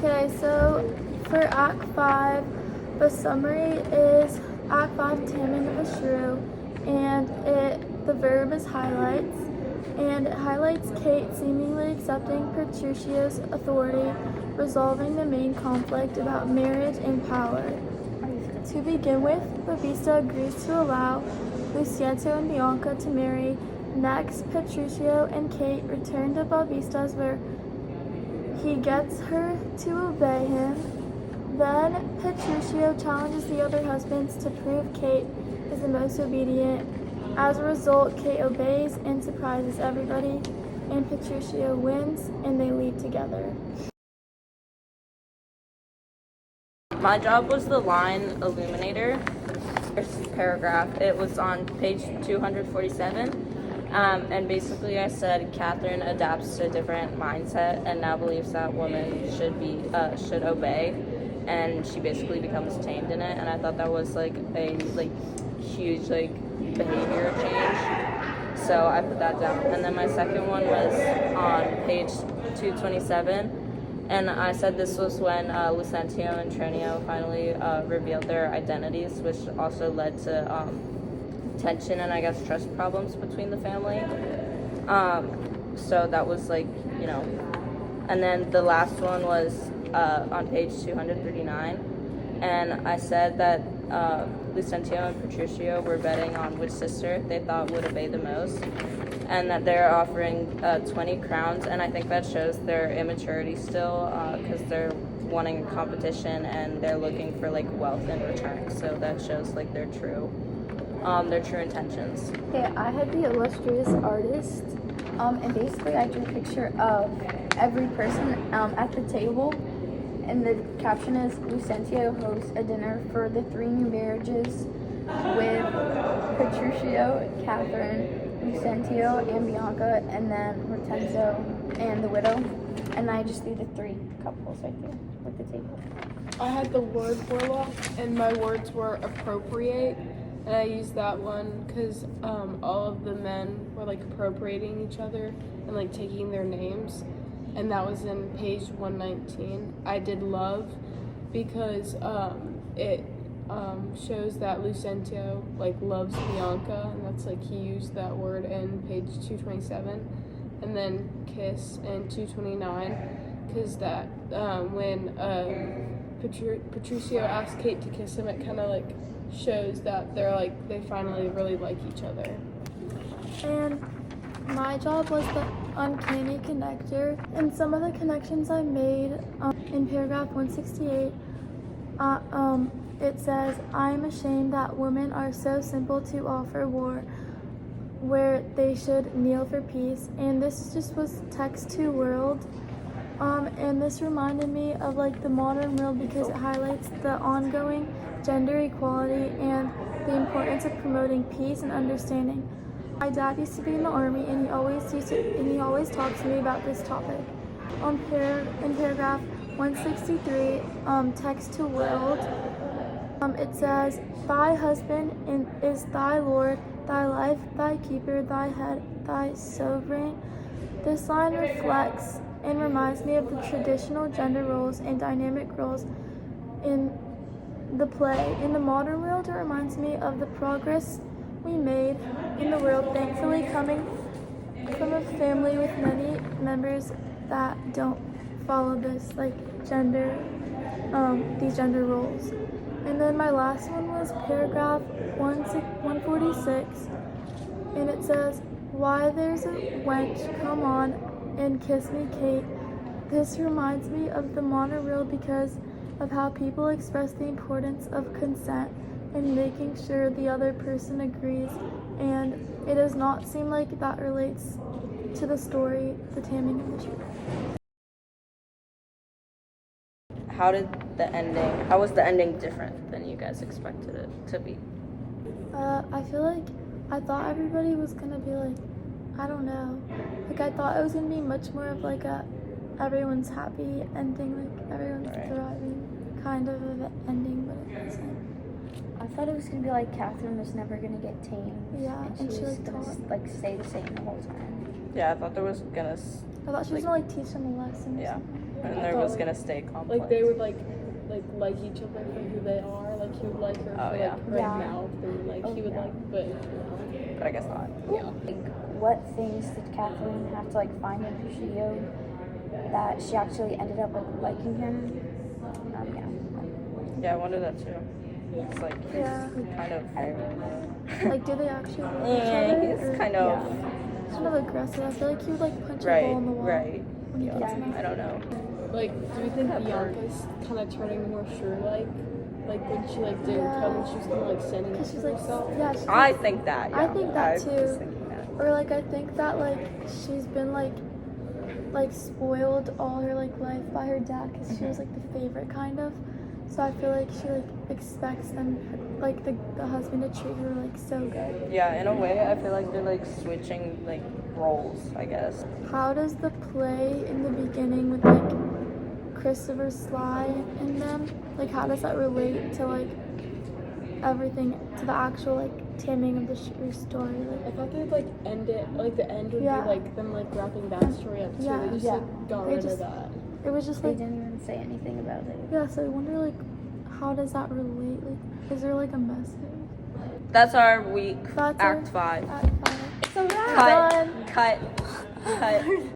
Okay, so for Act 5, the summary is Act 5, taming of a shrew, and the verb is highlights, and it highlights Kate seemingly accepting Petruchio's authority, resolving the main conflict about marriage and power. To begin with, Babista agrees to allow Luciento and Bianca to marry. Next, Petruchio and Kate return to Babista's where he gets her to obey him. Then Petruchio challenges the other husbands to prove Kate is the most obedient. As a result, Kate obeys and surprises everybody, and Petruchio wins, and they leave together. My job was the line illuminator paragraph. It was on page 247. And basically I said Catherine adapts to a different mindset and now believes that women should obey, and she basically becomes tamed in it. And I thought that was like a huge behavior change. So I put that down. And then my second one was on page 227. And I said this was when Lucentio and Tronio finally revealed their identities, which also led to tension and I guess trust problems between the family. So that was and then the last one was on page 239. And I said that Lucentio and Petruchio were betting on which sister they thought would obey the most, and that they're offering 20 crowns, and I think that shows their immaturity still, because they're wanting a competition and they're looking for wealth in return. So that shows their true intentions. Okay, I had the illustrious artist, and basically I drew a picture of every person at the table, and the caption is Lucentio hosts a dinner for the 3 new marriages with Petruchio, Catherine, Lucentio, and Bianca, and then Hortensio and the widow. And I just threw the 3 couples right there with the table. I had the word warlock, and my words were appropriate, and I used that one because all of the men were appropriating each other and taking their names, and that was in page 119. I did love because it shows that Lucentio loves Bianca, and that's he used that word in page 227, and then kiss in 229, because that when Petruchio asked Kate to kiss him, it kind of shows that they're they finally really like each other. And my job was the uncanny connector, and some of the connections I made in paragraph 168, it says, I am ashamed that women are so simple to offer war where they should kneel for peace. And this just was text to world, and this reminded me of the modern world because it highlights the ongoing gender equality and the importance of promoting peace and understanding. My dad used to be in the army, and he always talks to me about this topic. In paragraph 163, text to world, it says, thy husband is thy Lord, thy life, thy keeper, thy head, thy sovereign. This line reflects and reminds me of the traditional gender roles and dynamic roles in the play. In the modern world, it reminds me of the progress we made in the world, thankfully coming from a family with many members that don't follow this these gender roles. And then my last one was paragraph 146, and it says, why there's a wench, come on and kiss me, Kate. This reminds me of the modern world because of how people express the importance of consent and making sure the other person agrees, and it does not seem like that relates to the story, The Taming of the Shrew. How was the ending different than you guys expected it to be? I feel I thought everybody was gonna be I don't know. I thought it was gonna be much more of a everyone's happy ending, everyone's thriving kind of an ending, but it wasn't. I thought it was gonna be Catherine was never gonna get tamed. Yeah, and she was gonna taught. stay the same the whole time. Yeah, I thought there was I thought she was gonna like teach them a lesson. Or Yeah, something. and there was gonna stay complex. Like they would like each other for who they are. Like he would like her Oh, for yeah. like her Yeah. mouth, and like he would yeah. like, but But I guess not. yeah. Like, what things did Catherine have to like find in her studio that she actually ended up like liking him? Yeah. Yeah, I wonder that too. It's like he's Yeah. kind of. I don't really know. Like, do they actually like each Yeah, other? he's or- kind of. He's kind of aggressive. I feel like he would like punch a Right, hole in the wall right. when he Yeah, gets mad. I don't know. Like, do you think Pepper. Bianca's kind of turning more shrew-like? Like when she like didn't Yeah. come and she was kind of like standing up Cause for she's like, herself. yeah. She's I like, think that. I Yeah. think that I too. was thinking that. or like I think that like she's been like spoiled all her like life by her dad because she was like the favorite kind of. So I feel like she like expects them like the husband to treat her like so good. Yeah, in a way, I feel like they're like switching like roles, I guess. How does the play in the beginning with like Christopher Sly in them, like how does that relate to like everything, to the actual like taming of the shrew story? I Like, thought they'd like end it, like the end would Yeah. be like them like wrapping that story up too. Yeah. They just Yeah. like got They rid just- of that. it was just They like, didn't even say anything about it. yeah, so I wonder like how does that relate? Like, is there like a message? That's our week. That's Act our- 5. Act 5. So Cut. Cut. Cut.